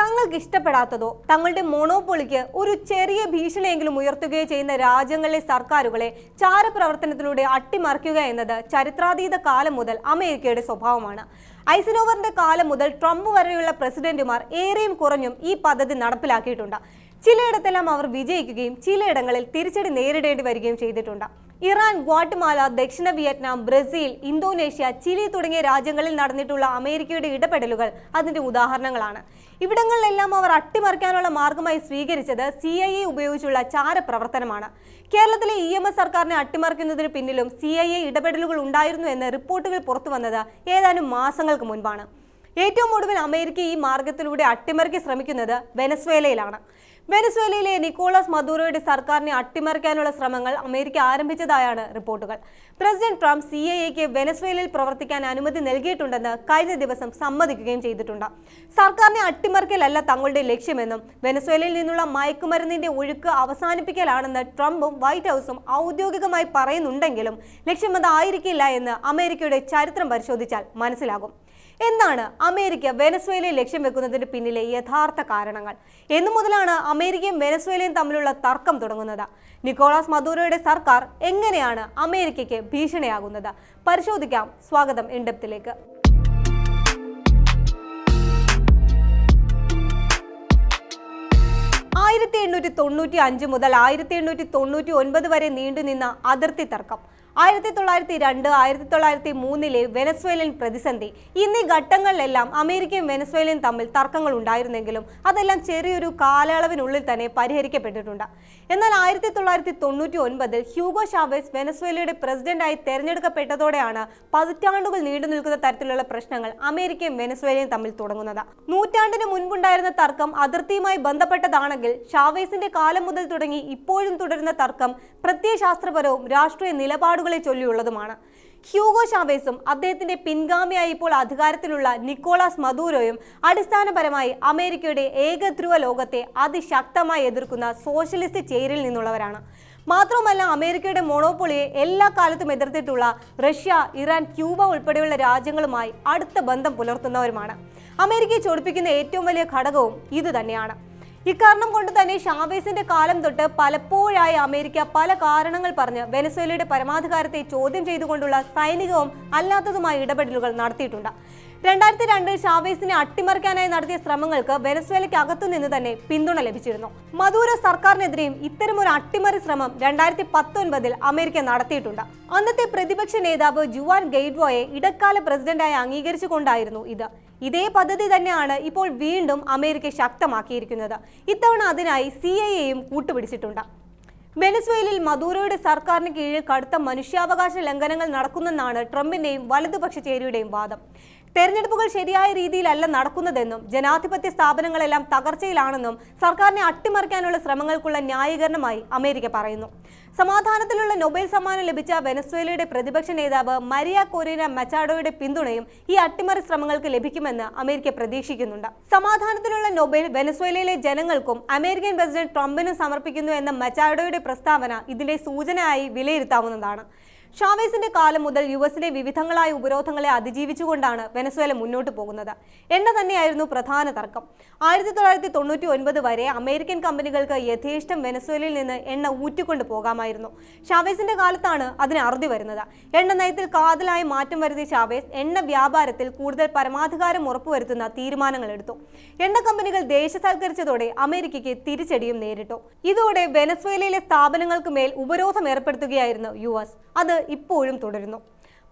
തങ്ങൾക്ക് ഇഷ്ടപ്പെടാത്തതോ തങ്ങളുടെ മോണോപ്പൊളിക്ക് ഒരു ചെറിയ ഭീഷണിയെങ്കിലും ഉയർത്തുകയോ ചെയ്യുന്ന രാജ്യങ്ങളിലെ സർക്കാരുകളെ ചാരപ്രവർത്തനത്തിലൂടെ അട്ടിമറിക്കുക എന്നത് ചരിത്രാതീത കാലം മുതൽ അമേരിക്കയുടെ സ്വഭാവമാണ്. ഐസനോവറിന്റെ കാലം മുതൽ ട്രംപ് വരെയുള്ള പ്രസിഡന്റുമാർ ഏറെയും കുറഞ്ഞും ഈ പദ്ധതി നടപ്പിലാക്കിയിട്ടുണ്ട്. ചിലയിടത്തെല്ലാം അവർ വിജയിക്കുകയും ചിലയിടങ്ങളിൽ തിരിച്ചടി നേരിടേണ്ടി വരികയും ചെയ്തിട്ടുണ്ട്. ഇറാൻ, ഗ്വാട്ടമാല, ദക്ഷിണ വിയറ്റ്നാം, ബ്രസീൽ, ഇന്തോനേഷ്യ, ചിലി തുടങ്ങിയ രാജ്യങ്ങളിൽ നടന്നിട്ടുള്ള അമേരിക്കയുടെ ഇടപെടലുകൾ അതിന്റെ ഉദാഹരണങ്ങളാണ്. ഇവിടങ്ങളിലെല്ലാം അവർ അട്ടിമറിക്കാനുള്ള മാർഗമായി സ്വീകരിച്ചത് CIA ഉപയോഗിച്ചുള്ള ചാരപ്രവർത്തനമാണ്. കേരളത്തിലെ EMS സർക്കാരിനെ അട്ടിമറിക്കുന്നതിന് പിന്നിലും CIA ഇടപെടലുകൾ ഉണ്ടായിരുന്നു എന്ന് റിപ്പോർട്ടുകൾ പുറത്തു വന്നത് ഏതാനും മാസങ്ങൾക്ക് മുൻപാണ്. ഏറ്റവും ഒടുവിൽ അമേരിക്ക ഈ മാർഗത്തിലൂടെ അട്ടിമറിക്കാൻ ശ്രമിക്കുന്നത് വെനസ്വേലയിലാണ്. വെനസ്വേലയിലെ നിക്കോളാസ് മദൂറോയുടെ സർക്കാരിനെ അട്ടിമറിക്കാനുള്ള ശ്രമങ്ങൾ അമേരിക്ക ആരംഭിച്ചതായാണ് റിപ്പോർട്ടുകൾ. പ്രസിഡന്റ് ട്രംപ് CIAക്ക് വെനസ്വേലയിൽ പ്രവർത്തിക്കാൻ അനുമതി നൽകിയിട്ടുണ്ടെന്ന് കഴിഞ്ഞ ദിവസം സമ്മതിക്കുകയും ചെയ്തിട്ടുണ്ട്. സർക്കാരിനെ അട്ടിമറിക്കലല്ല തങ്ങളുടെ ലക്ഷ്യമെന്നും വെനസ്വേലയിൽ നിന്നുള്ള മയക്കുമരുന്നിന്റെ ഒഴുക്ക് അവസാനിപ്പിക്കലാണെന്ന് ട്രംപും വൈറ്റ് ഹൗസും ഔദ്യോഗികമായി പറയുന്നുണ്ടെങ്കിലും ലക്ഷ്യം അതായിരിക്കില്ല എന്ന് അമേരിക്കയുടെ ചരിത്രം പരിശോധിച്ചാൽ മനസ്സിലാകും. എന്താണ് അമേരിക്ക വെനസ്വേലയെ ലക്ഷ്യം വെക്കുന്നതിന് പിന്നിലെ യഥാർത്ഥ കാരണങ്ങൾ? എന്നു മുതലാണ് അമേരിക്കയും വെനസ്വേലയും തമ്മിലുള്ള തർക്കം തുടങ്ങുന്നത്? നിക്കോളാസ് മദൂറോയുടെ സർക്കാർ എങ്ങനെയാണ് അമേരിക്കയ്ക്ക് ഭീഷണിയാകുന്നത്? പരിശോധിക്കാം. സ്വാഗതം ഇൻഡെപ്തിലേക്ക്. 1895 മുതൽ 1899 വരെ നീണ്ടുനിന്ന അതിർത്തി തർക്കം, 1902, 1903 വെനസ്വേലൻ പ്രതിസന്ധി എന്നീ ഘട്ടങ്ങളിലെല്ലാം അമേരിക്കയും വെനസ്വേലയും തമ്മിൽ തർക്കങ്ങൾ ഉണ്ടായിരുന്നെങ്കിലും അതെല്ലാം ചെറിയൊരു കാലയളവിനുള്ളിൽ തന്നെ പരിഹരിക്കപ്പെട്ടിട്ടുണ്ട്. എന്നാൽ 1999 ഹ്യൂഗോ ഷാവേസ് വെനസ്വേലയുടെ പ്രസിഡന്റായി തെരഞ്ഞെടുക്കപ്പെട്ടതോടെയാണ് പതിറ്റാണ്ടുകൾ നീണ്ടു നിൽക്കുന്ന തരത്തിലുള്ള പ്രശ്നങ്ങൾ അമേരിക്കയും വെനസ്വേലയും തമ്മിൽ തുടങ്ങുന്നത്. നൂറ്റാണ്ടിന് മുൻപുണ്ടായിരുന്ന തർക്കം അതിർത്തിയുമായി ബന്ധപ്പെട്ടതാണെങ്കിൽ ഷാവേസിന്റെ കാലം മുതൽ തുടങ്ങി ഇപ്പോഴും തുടരുന്ന തർക്കം പ്രത്യയശാസ്ത്രപരവും രാഷ്ട്രീയ നിലപാടുകളെ ചൊല്ലിയുള്ളതുമാണ്. ഹ്യൂഗോ ഷാവേസും അദ്ദേഹത്തിന്റെ പിൻഗാമിയായി ഇപ്പോൾ അധികാരത്തിലുള്ള നിക്കോളാസ് മദൂരോയും അടിസ്ഥാനപരമായി അമേരിക്കയുടെ ഏകധ്രുവ ലോകത്തെ അതിശക്തമായി എതിർക്കുന്ന സോഷ്യലിസ്റ്റ് ചേരിയിൽ നിന്നുള്ളവരാണ്. മാത്രമല്ല, അമേരിക്കയുടെ മോണോപ്പൊളിയെ എല്ലാ കാലത്തും എതിർത്തിട്ടുള്ള റഷ്യ, ഇറാൻ, ക്യൂബ ഉൾപ്പെടെയുള്ള രാജ്യങ്ങളുമായി അടുത്ത ബന്ധം പുലർത്തുന്നവരുമാണ്. അമേരിക്കയെ ചൊടിപ്പിക്കുന്ന ഏറ്റവും വലിയ ഘടകവും ഇത് തന്നെയാണ്. ഇക്കാരണം കൊണ്ട് തന്നെ ഷാവേസിന്റെ കാലം തൊട്ട് പലപ്പോഴായി അമേരിക്ക പല കാരണങ്ങൾ പറഞ്ഞ് വെനസ്വേലയുടെ പരമാധികാരത്തെ ചോദ്യം ചെയ്തുകൊണ്ടുള്ള സൈനികവും അല്ലാത്തതുമായ ഇടപെടലുകൾ നടത്തിയിട്ടുണ്ട്. 2002 ഷാവേസിനെ അട്ടിമറിക്കാനായി നടത്തിയ ശ്രമങ്ങൾക്ക് വെനസ്വേലയ്ക്ക് അകത്തുനിന്ന് തന്നെ പിന്തുണ ലഭിച്ചിരുന്നു. മദൂറോ സർക്കാരിനെതിരെയും ഇത്തരമൊരു അട്ടിമറി ശ്രമം 2019 അമേരിക്ക നടത്തിയിട്ടുണ്ട്. അന്നത്തെ പ്രതിപക്ഷ നേതാവ് ജുവാൻ ഗെയ്ഡോയെ ഇടക്കാല പ്രസിഡന്റായി അംഗീകരിച്ചുകൊണ്ടായിരുന്നു ഇത്. ഇതേ പദ്ധതി തന്നെയാണ് ഇപ്പോൾ വീണ്ടും അമേരിക്ക ശക്തമാക്കിയിരിക്കുന്നത്. ഇത്തവണ അതിനായി CIA കൂട്ടുപിടിച്ചിട്ടുണ്ട്. വെനസ്വേലയിൽ മദൂറോയുടെ സർക്കാരിന് കീഴിൽ കടുത്ത മനുഷ്യാവകാശ ലംഘനങ്ങൾ നടക്കുന്നെന്നാണ് ട്രംപിന്റെയും വലതുപക്ഷ ചേരിയുടെയും വാദം. തെരഞ്ഞെടുപ്പുകൾ ശരിയായ രീതിയിലല്ല നടക്കുന്നതെന്നും ജനാധിപത്യ സ്ഥാപനങ്ങളെല്ലാം തകർച്ചയിലാണെന്നും സർക്കാരിനെ അട്ടിമറിക്കാനുള്ള ശ്രമങ്ങൾക്കുള്ള ന്യായീകരണമായി അമേരിക്ക പറയുന്നു. സമാധാനത്തിലുള്ള നൊബേൽ സമ്മാനം ലഭിച്ച വെനസ്വേലയുടെ പ്രതിപക്ഷ നേതാവ് മരിയ കൊറീന മച്ചാഡോയുടെ പിന്തുണയും ഈ അട്ടിമറി ശ്രമങ്ങൾക്ക് ലഭിക്കുമെന്ന് അമേരിക്ക പ്രതീക്ഷിക്കുന്നുണ്ട്. സമാധാനത്തിലുള്ള നൊബേൽ വെനസ്വേലയിലെ ജനങ്ങൾക്കും അമേരിക്കൻ പ്രസിഡന്റ് ട്രംപിനും സമർപ്പിക്കുന്നു എന്ന മച്ചാഡോയുടെ പ്രസ്താവന ഇതിന്റെ സൂചനയായി വിലയിരുത്താവുന്നതാണ്. ഷാവേസിന്റെ കാലം മുതൽ യുഎസിലെ വിവിധങ്ങളായ ഉപരോധങ്ങളെ അതിജീവിച്ചുകൊണ്ടാണ് വെനസ്വേല മുന്നോട്ട് പോകുന്നത്. എണ്ണ തന്നെയായിരുന്നു പ്രധാന തർക്കം. 1999 വരെ അമേരിക്കൻ കമ്പനികൾക്ക് യഥേഷ്ടം വെനസ്വേലയിൽ നിന്ന് എണ്ണ ഊറ്റിക്കൊണ്ടു പോകാമായിരുന്നു. ഷാവേസിന്റെ കാലത്താണ് അതിന് അറുതി വരുന്നത്. എണ്ണ നയത്തിൽ കാതലായി മാറ്റം വരുത്തിയ ഷാവേസ് എണ്ണ വ്യാപാരത്തിൽ കൂടുതൽ പരമാധികാരം ഉറപ്പുവരുത്തുന്ന തീരുമാനങ്ങൾ എടുത്തു. എണ്ണ കമ്പനികൾ ദേശസാൽക്കരിച്ചതോടെ അമേരിക്കയ്ക്ക് തിരിച്ചടിയും നേരിട്ടു. ഇതോടെ വെനസ്വേലയിലെ സ്ഥാപനങ്ങൾക്ക് മേൽ ഉപരോധം ഏർപ്പെടുത്തുകയായിരുന്നു US. അത് ഇപ്പോഴും തുടരുന്നു.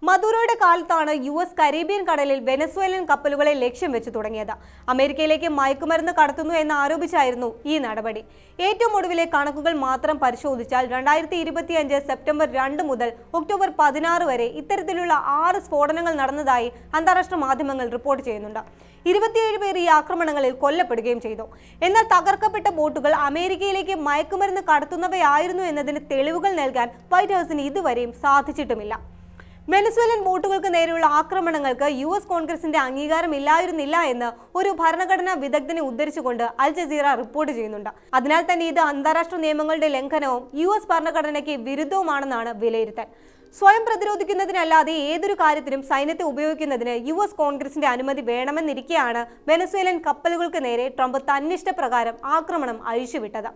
മദൂറോയുടെ കാലത്താണ് US കരീബിയൻ കടലിൽ വെനസ്വേലൻ കപ്പലുകളെ ലക്ഷ്യം വെച്ച് തുടങ്ങിയത്. അമേരിക്കയിലേക്ക് മയക്കുമരുന്ന് കടത്തുന്നു എന്ന് ആരോപിച്ചായിരുന്നു ഈ നടപടി. ഏറ്റവും ഒടുവിലെ കണക്കുകൾ മാത്രം പരിശോധിച്ചാൽ 2025 സെപ്റ്റംബർ 2 മുതൽ ഒക്ടോബർ 16 വരെ ഇത്തരത്തിലുള്ള 6 സ്ഫോടനങ്ങൾ നടന്നതായി അന്താരാഷ്ട്ര മാധ്യമങ്ങൾ റിപ്പോർട്ട് ചെയ്യുന്നുണ്ട്. 27 പേർ ഈ ആക്രമണങ്ങളിൽ കൊല്ലപ്പെടുകയും ചെയ്തു. എന്നാൽ തകർക്കപ്പെട്ട ബോട്ടുകൾ അമേരിക്കയിലേക്ക് മയക്കുമരുന്ന് കടത്തുന്നവയായിരുന്നു എന്നതിന് തെളിവുകൾ നൽകാൻ വൈറ്റ് ഹൗസിന് ഇതുവരെയും സാധിച്ചിട്ടുമില്ല. വെനസ്വേലൻ ബോട്ടുകൾക്ക് നേരെയുള്ള ആക്രമണങ്ങൾക്ക് US കോൺഗ്രസിന്റെ അംഗീകാരം ഇല്ലായിരുന്നില്ല എന്ന് ഒരു ഭരണഘടനാ വിദഗ്ധനെ ഉദ്ധരിച്ചുകൊണ്ട് അൽ ജസീറ റിപ്പോർട്ട് ചെയ്യുന്നുണ്ട്. അതിനാൽ തന്നെ ഇത് അന്താരാഷ്ട്ര നിയമങ്ങളുടെ ലംഘനവും US ഭരണഘടനയ്ക്ക് വിരുദ്ധവുമാണെന്നാണ് വിലയിരുത്തൽ. സ്വയം പ്രതിരോധിക്കുന്നതിനല്ലാതെ ഏതൊരു കാര്യത്തിനും സൈന്യത്തെ ഉപയോഗിക്കുന്നതിന് US കോൺഗ്രസിന്റെ അനുമതി വേണമെന്നിരിക്കെയാണ് വെനസ്വേലൻ കപ്പലുകൾക്ക് നേരെ ട്രംപ് തന്നിഷ്ടപ്രകാരം ആക്രമണം അഴിച്ചുവിട്ടത്.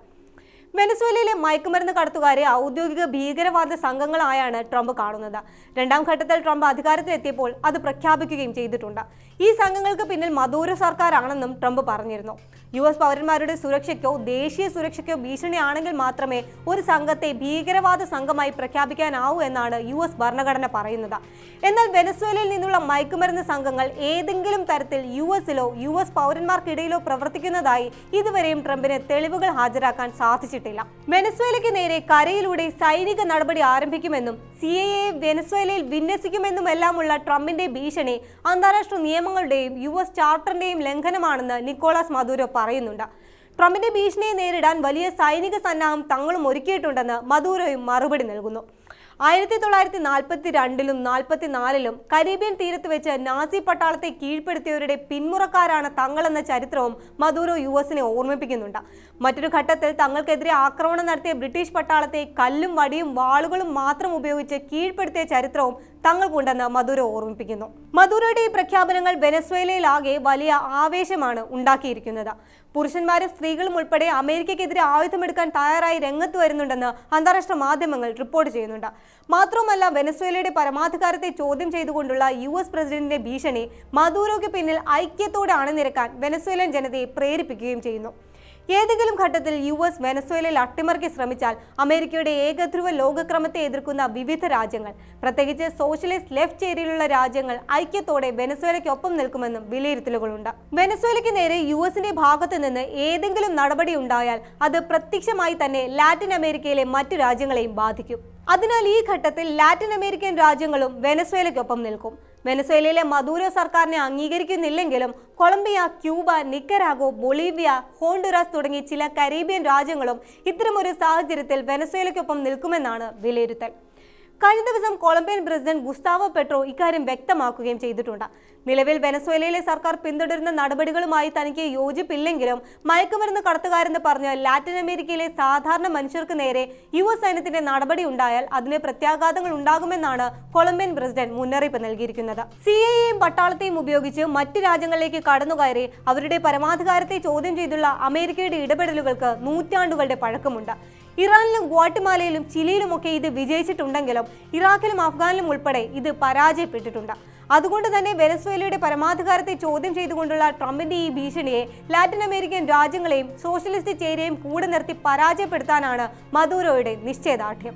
വെനസ്വേലയിലെ മയക്കുമരുന്ന് കടത്തുകാരെ ഔദ്യോഗിക ഭീകരവാദ സംഘങ്ങളായാണ് ട്രംപ് കാണുന്നത്. രണ്ടാം ഘട്ടത്തിൽ ട്രംപ് അധികാരത്തിലെത്തിയപ്പോൾ അത് പ്രഖ്യാപിക്കുകയും ചെയ്തിട്ടുണ്ട്. ഈ സംഘങ്ങൾക്ക് പിന്നിൽ മദൂരോ സർക്കാരാണെന്നും ട്രംപ് പറഞ്ഞിരുന്നു. US പൗരന്മാരുടെ സുരക്ഷയ്ക്കോ ദേശീയ സുരക്ഷയ്ക്കോ ഭീഷണിയാണെങ്കിൽ മാത്രമേ ഒരു സംഘത്തെ ഭീകരവാദ സംഘമായി പ്രഖ്യാപിക്കാനാവൂ എന്നാണ് US ഭരണഘടന പറയുന്നത്. എന്നാൽ വെനസ്വേലയിൽ നിന്നുള്ള മയക്കുമരുന്ന് സംഘങ്ങൾ ഏതെങ്കിലും തരത്തിൽ US-ലോ US പൗരന്മാർക്കിടയിലോ പ്രവർത്തിക്കുന്നതായി ഇതുവരെയും ട്രംപിന് തെളിവുകൾ ഹാജരാക്കാൻ സാധിച്ചിട്ടില്ല. വെനസ്വേലയ്ക്ക് നേരെ കരയിലൂടെ സൈനിക നടപടി ആരംഭിക്കുമെന്നും CIA വെനസ്വേലയിൽ വിന്യസിക്കുമെന്നുമെല്ലാമുള്ള ട്രംപിന്റെ ഭീഷണി അന്താരാഷ്ട്ര നിയമങ്ങളുടെയും US ചാർട്ടറിന്റെയും ലംഘനമാണെന്ന് നിക്കോളാസ് മദൂരോ പറയുന്നുണ്ട്. ട്രംപിന്റെ ഭീഷണിയെ നേരിടാൻ വലിയ സൈനിക സന്നാഹം തങ്ങളും ഒരുക്കിയിട്ടുണ്ടെന്ന് മദൂരോയും മറുപടി നൽകുന്നു. 1942-ലും 44-ലും കരീബിയൻ തീരത്ത് വെച്ച് നാസി പട്ടാളത്തെ കീഴ്പ്പെടുത്തിയവരുടെ പിന്മുറക്കാരാണ് തങ്ങളെന്ന ചരിത്രവും മദൂരോ US-നെ ഓർമ്മിപ്പിക്കുന്നുണ്ട്. മറ്റൊരു ഘട്ടത്തിൽ തങ്ങൾക്കെതിരെ ആക്രമണം നടത്തിയ ബ്രിട്ടീഷ് പട്ടാളത്തെ കല്ലും വടിയും വാളുകളും മാത്രം ഉപയോഗിച്ച് കീഴ്പ്പെടുത്തിയ ചരിത്രവും തങ്ങൾക്കുണ്ടെന്ന് മദൂരോ ഓർമ്മിപ്പിക്കുന്നു. മദൂരോയുടെ ഈ പ്രഖ്യാപനങ്ങൾ വെനസ്വേലയിലാകെ വലിയ ആവേശമാണ് ഉണ്ടാക്കിയിരിക്കുന്നത്. പുരുഷന്മാരും സ്ത്രീകളും ഉൾപ്പെടെ അമേരിക്കയ്ക്കെതിരെ ആയുധമെടുക്കാൻ തയ്യാറായി രംഗത്ത് വരുന്നുണ്ടെന്ന് അന്താരാഷ്ട്ര മാധ്യമങ്ങൾ റിപ്പോർട്ട് ചെയ്യുന്നുണ്ട്. മാത്രമല്ല, വെനസ്വേലയുടെ പരമാധികാരത്തെ ചോദ്യം ചെയ്തുകൊണ്ടുള്ള US പ്രസിഡന്റിന്റെ ഭീഷണി മദൂരോയ്ക്ക് പിന്നിൽ ഐക്യത്തോടെ അണിനിരക്കാൻ വെനസ്വേലൻ ജനതയെ പ്രേരിപ്പിക്കുകയും ചെയ്യുന്നു. ഏതെങ്കിലും ഘട്ടത്തിൽ US വെനസ്വേലയിൽ അട്ടിമറിക്ക് ശ്രമിച്ചാൽ അമേരിക്കയുടെ ഏകധ്രുവ ലോകക്രമത്തെ എതിർക്കുന്ന വിവിധ രാജ്യങ്ങൾ, പ്രത്യേകിച്ച് സോഷ്യലിസ്റ്റ് ലെഫ്റ്റ് ചേരിയിലുള്ള രാജ്യങ്ങൾ ഐക്യത്തോടെ വെനസ്വേലയ്ക്കൊപ്പം നിൽക്കുമെന്നും വിലയിരുത്തലുകളുണ്ട്. വെനസ്വേലയ്ക്ക് നേരെ US-ന്റെ ഭാഗത്തു നിന്ന് ഏതെങ്കിലും നടപടി ഉണ്ടായാൽ അത് പ്രത്യക്ഷമായി തന്നെ ലാറ്റിൻ അമേരിക്കയിലെ മറ്റു രാജ്യങ്ങളെയും ബാധിക്കും. അതിനാൽ ഈ ഘട്ടത്തിൽ ലാറ്റിൻ അമേരിക്കൻ രാജ്യങ്ങളും വെനസ്വേലയ്ക്കൊപ്പം നിൽക്കും. വെനസ്വേലയിലെ മദൂരോ സർക്കാരിനെ അംഗീകരിക്കുന്നില്ലെങ്കിലും Colombia, Cuba, Nicaragua, Bolivia, Honduras തുടങ്ങി ചില കരീബിയൻ രാജ്യങ്ങളും ഇത്തരമൊരു സാഹചര്യത്തിൽ വെനസ്വേലയ്ക്കൊപ്പം നിൽക്കുമെന്നാണ് വിലയിരുത്തൽ. കഴിഞ്ഞ ദിവസം കൊളംബിയൻ പ്രസിഡന്റ് ഗുസ്താവോ പെട്രോ ഇക്കാര്യം വ്യക്തമാക്കുകയും ചെയ്തിട്ടുണ്ട്. നിലവിൽ വെനസ്വേലയിലെ സർക്കാർ പിന്തുടരുന്ന നടപടികളുമായി തനിക്ക് യോജിപ്പില്ലെങ്കിലും മയക്കുമരുന്ന് കടത്തുകാരെന്ന് പറഞ്ഞ് ലാറ്റിൻ അമേരിക്കയിലെ സാധാരണ മനുഷ്യർക്ക് നേരെ US സൈന്യത്തിന്റെ നടപടി ഉണ്ടായാൽ അതിന് പ്രത്യാഘാതങ്ങൾ ഉണ്ടാകുമെന്നാണ് കൊളംബിയൻ പ്രസിഡന്റ് മുന്നറിയിപ്പ് നൽകിയിരിക്കുന്നത്. CIA-യും പട്ടാളത്തെയും ഉപയോഗിച്ച് മറ്റ് രാജ്യങ്ങളിലേക്ക് കടന്നുകയറി അവരുടെ പരമാധികാരത്തെ ചോദ്യം ചെയ്തുള്ള അമേരിക്കയുടെ ഇടപെടലുകൾക്ക് നൂറ്റാണ്ടുകളുടെ പഴക്കമുണ്ട്. ഇറാനിലും ഗ്വാട്ടിമാലയിലും ചിലിയിലുമൊക്കെ ഇത് വിജയിച്ചിട്ടുണ്ടെങ്കിലും ഇറാഖിലും അഫ്ഗാനിലും ഉൾപ്പെടെ ഇത് പരാജയപ്പെട്ടിട്ടുണ്ട്. അതുകൊണ്ട് തന്നെ വെനസ്വേലയുടെ പരമാധികാരത്തെ ചോദ്യം ചെയ്തുകൊണ്ടുള്ള ട്രംപിന്റെ ഈ ഭീഷണിയെ ലാറ്റിൻ അമേരിക്കൻ രാജ്യങ്ങളെയും സോഷ്യലിസ്റ്റ് ചേരിയെയും കൂടെ നിർത്തി പരാജയപ്പെടുത്താനാണ് മദൂരോയുടെ നിശ്ചയദാർഢ്യം.